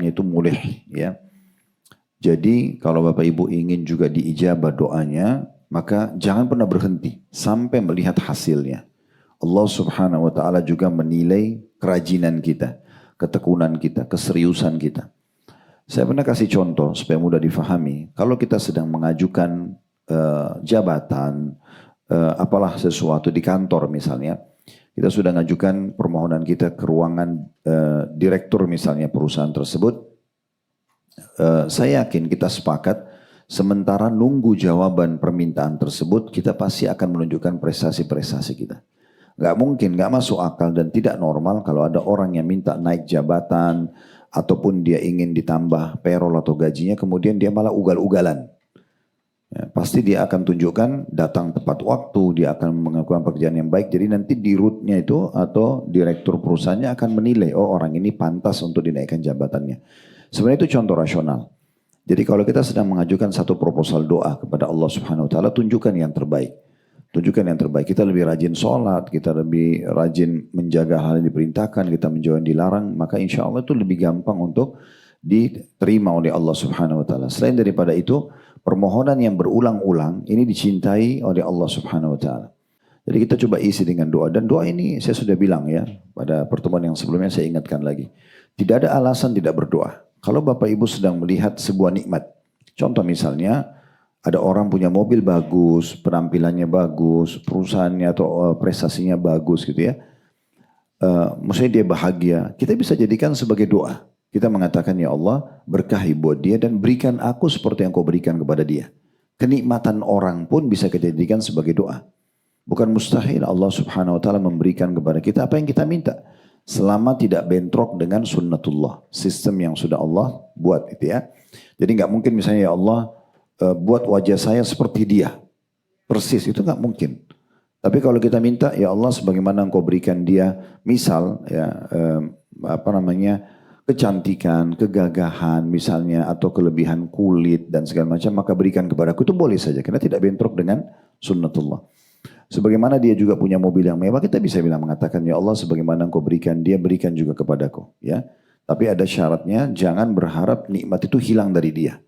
itu mulih ya. Jadi kalau Bapak Ibu ingin juga diijabah doanya, maka jangan pernah berhenti sampai melihat hasilnya. Allah Subhanahu wa taala juga menilai kerajinan kita, ketekunan kita, keseriusan kita. Saya pernah kasih contoh supaya mudah difahami. Kalau kita sedang mengajukan jabatan, apalah sesuatu di kantor misalnya, kita sudah mengajukan permohonan kita ke ruangan direktur misalnya perusahaan tersebut. Saya yakin kita sepakat sementara nunggu jawaban permintaan tersebut kita pasti akan menunjukkan prestasi-prestasi kita. Gak mungkin, gak masuk akal dan tidak normal kalau ada orang yang minta naik jabatan ataupun dia ingin ditambah payroll atau gajinya kemudian dia malah ugal-ugalan. Ya, pasti dia akan tunjukkan datang tepat waktu, dia akan melakukan pekerjaan yang baik. Jadi nanti di rootnya itu atau direktur perusahaannya akan menilai, oh orang ini pantas untuk dinaikkan jabatannya. Sebenarnya itu contoh rasional. Jadi kalau kita sedang mengajukan satu proposal doa kepada Allah Subhanahu Wa Taala, tunjukkan yang terbaik. Tunjukkan yang terbaik. Kita lebih rajin sholat, kita lebih rajin menjaga hal yang diperintahkan, kita menjauhi yang dilarang, maka insya Allah itu lebih gampang untuk diterima oleh Allah Subhanahu Wa Taala. Selain daripada itu, permohonan yang berulang-ulang ini dicintai oleh Allah Subhanahu Wa Taala. Jadi kita coba isi dengan doa. Dan doa ini saya sudah bilang ya, pada pertemuan yang sebelumnya saya ingatkan lagi. Tidak ada alasan tidak berdoa. Kalau Bapak Ibu sedang melihat sebuah nikmat, contoh misalnya ada orang punya mobil bagus, penampilannya bagus, perusahaannya atau prestasinya bagus gitu ya. Maksudnya dia bahagia, kita bisa jadikan sebagai doa. Kita mengatakan ya Allah berkahi buat dia dan berikan aku seperti yang kau berikan kepada dia. Kenikmatan orang pun bisa kita jadikan sebagai doa. Bukan mustahil Allah Subhanahu Wa Taala memberikan kepada kita apa yang kita minta. Selama tidak bentrok dengan sunnatullah. Sistem yang sudah Allah buat itu ya. Jadi nggak mungkin misalnya ya Allah buat wajah saya seperti dia. Persis itu nggak mungkin. Tapi kalau kita minta ya Allah sebagaimana engkau berikan dia misal ya kecantikan, kegagahan misalnya atau kelebihan kulit dan segala macam maka berikan kepadaku itu boleh saja karena tidak bentrok dengan sunnatullah. Sebagaimana dia juga punya mobil yang mewah, kita bisa bilang mengatakan, ya Allah sebagaimana engkau berikan dia, berikan juga kepadaku. Ya. Tapi ada syaratnya, jangan berharap nikmat itu hilang dari dia.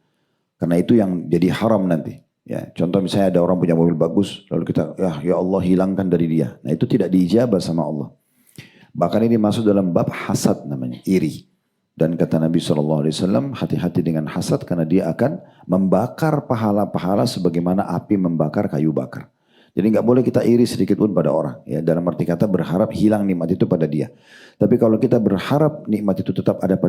Karena itu yang jadi haram nanti. Ya. Contoh misalnya ada orang punya mobil bagus, lalu kita, ya Allah hilangkan dari dia. Nah itu tidak diijabah sama Allah. Bahkan ini masuk dalam bab hasad namanya, iri. Dan kata Nabi SAW, hati-hati dengan hasad karena dia akan membakar pahala-pahala sebagaimana api membakar kayu bakar. Jadi nggak boleh kita iri sedikit pun pada orang. Ya, dalam arti kata berharap hilang nikmat itu pada dia. Tapi kalau kita berharap nikmat itu tetap ada pada